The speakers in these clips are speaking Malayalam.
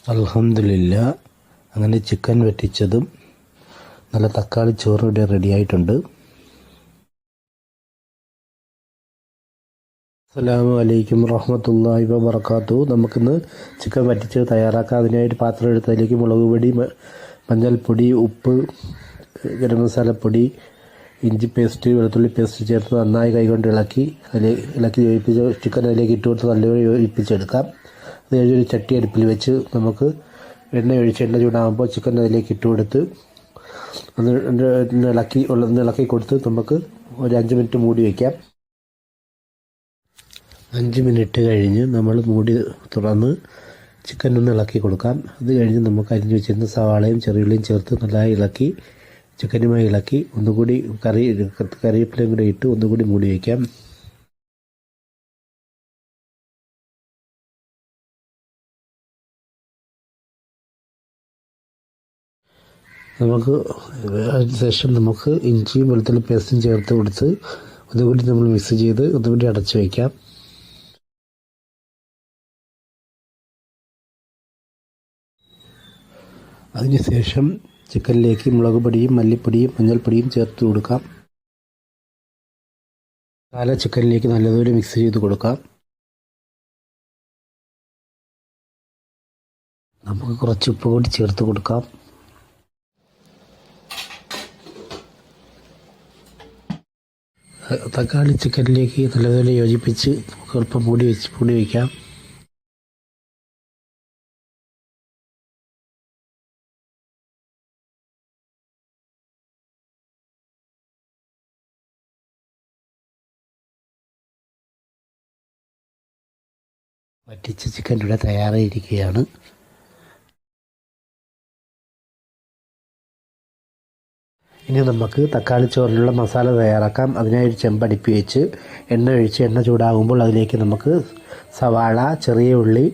അൽഹംദുലില്ലാ, അങ്ങനെ ചിക്കൻ വറ്റിച്ചതും നല്ല തക്കാളി ചോറും ഇവിടെ റെഡിയായിട്ടുണ്ട്. അസ്സലാമു അലൈക്കും വറഹ്മത്തുള്ളാഹി വബറകാതുഹു. നമുക്കിന്ന് ചിക്കൻ വറ്റിച്ചത് തയ്യാറാക്കാം. അതിനായിട്ട് പാത്രം എടുത്ത് അതിലേക്ക് മുളക് പൊടി, മഞ്ഞൾപ്പൊടി, ഉപ്പ്, ഗരം മസാലപ്പൊടി, ഇഞ്ചി പേസ്റ്റ്, വെളുത്തുള്ളി പേസ്റ്റ് ചേർത്ത് നന്നായി കൈകൊണ്ട് ഇളക്കി യോജിപ്പിച്ച് ചിക്കൻ അതിലേക്ക് ഇട്ട് കൊടുത്ത് നല്ലപോലെ യോജിപ്പിച്ചെടുക്കാം. അത് കഴിഞ്ഞ് ഒരു ചട്ടി അടുപ്പിൽ വെച്ച് നമുക്ക് എണ്ണ ചൂടാകുമ്പോൾ ചിക്കൻ അതിലേക്ക് ഇട്ട് കൊടുത്ത് ഇളക്കി കൊടുത്ത് നമുക്ക് ഒരു 5 മിനിറ്റ് മൂടി വയ്ക്കാം. 5 മിനിറ്റ് കഴിഞ്ഞ് നമ്മൾ മൂടി തുറന്ന് ചിക്കൻ ഒന്ന് ഇളക്കി കൊടുക്കാം. അത് കഴിഞ്ഞ് നമുക്ക് അരിഞ്ഞു വെച്ചിരുന്ന സവാളയും ചെറിയുള്ളിയും ചേർത്ത് നല്ലതായി ഇളക്കി ചിക്കനുമായി ഇളക്കി ഒന്നുകൂടി കറിവേപ്പിലയും കൂടി ഇട്ട് ഒന്നുകൂടി മൂടി വയ്ക്കാം. നമുക്ക് അതിനുശേഷം നമുക്ക് ഇഞ്ചിയും വെളുത്തുള്ളി പേസ്റ്റും ചേർത്ത് കൊടുത്ത് ഒന്നുകൂടി നമ്മൾ മിക്സ് ചെയ്ത് ഒന്നുകൂടി അടച്ചു വയ്ക്കാം. അതിനുശേഷം ചിക്കനിലേക്ക് മുളക് പൊടിയും മല്ലിപ്പൊടിയും മഞ്ഞൾപ്പൊടിയും ചേർത്ത് കൊടുക്കാം. മസാല ചിക്കനിലേക്ക് നല്ലതുപോലെ മിക്സ് ചെയ്ത് കൊടുക്കാം. നമുക്ക് കുറച്ച് ഉപ്പ് കൂടി ചേർത്ത് കൊടുക്കാം. തക്കാളി ചിക്കനിലേക്ക് നല്ലതുപോലെ യോജിപ്പിച്ച് അല്പം മൂടി വയ്ക്കാം. വറ്റിച്ച ചിക്കൻ ഇവിടെ തയ്യാറായിരിക്കുകയാണ്. ഇനി നമുക്ക് തക്കാളി ചോറിനുള്ള മസാല തയ്യാറാക്കാം. അതിനായി ഒരു ചെമ്പടുപ്പി വെച്ച് എണ്ണ ചൂടാകുമ്പോൾ അതിലേക്ക് നമുക്ക് സവാള, ചെറിയ ഉള്ളി,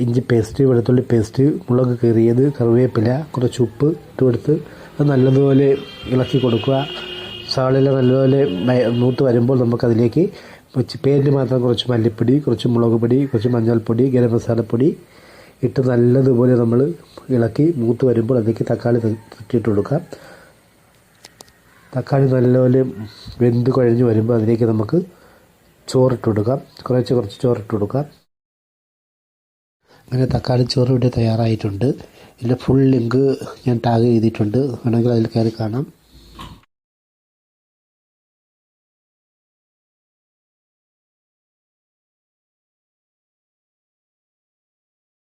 ഇഞ്ചി പേസ്റ്റ്, വെളുത്തുള്ളി പേസ്റ്റ്, മുളക് കീറിയത്, കറിവേപ്പില, കുറച്ച് ഉപ്പ് ഇട്ട് കൊടുത്ത് അത് നല്ലതുപോലെ ഇളക്കി കൊടുക്കുക. സവാളയിൽ നല്ലതുപോലെ മൂത്ത് വരുമ്പോൾ നമുക്കതിലേക്ക് പേരിന് മാത്രം കുറച്ച് മല്ലിപ്പൊടി, കുറച്ച് മുളക് പൊടി, കുറച്ച് മഞ്ഞൾപ്പൊടി, ഗരം മസാലപ്പൊടി ഇട്ട് നല്ലതുപോലെ നമ്മൾ ഇളക്കി മൂത്ത് വരുമ്പോൾ അതിലേക്ക് തക്കാളി തട്ടിയിട്ട് കൊടുക്കാം. തക്കാളി നല്ലപോലെ വെന്ത് കുഴഞ്ഞ് വരുമ്പോൾ അതിലേക്ക് നമുക്ക് ചോറിട്ട് കൊടുക്കാം. കുറച്ച് ചോറിട്ട് കൊടുക്കാം. അങ്ങനെ തക്കാളി ചോറ് ഇവിടെ തയ്യാറായിട്ടുണ്ട്. ഇതിൻ്റെ ഫുൾ ലിങ്ക് ഞാൻ ടാഗ് ചെയ്തിട്ടുണ്ട്, വേണമെങ്കിൽ അതിൽ കയറി കാണാം.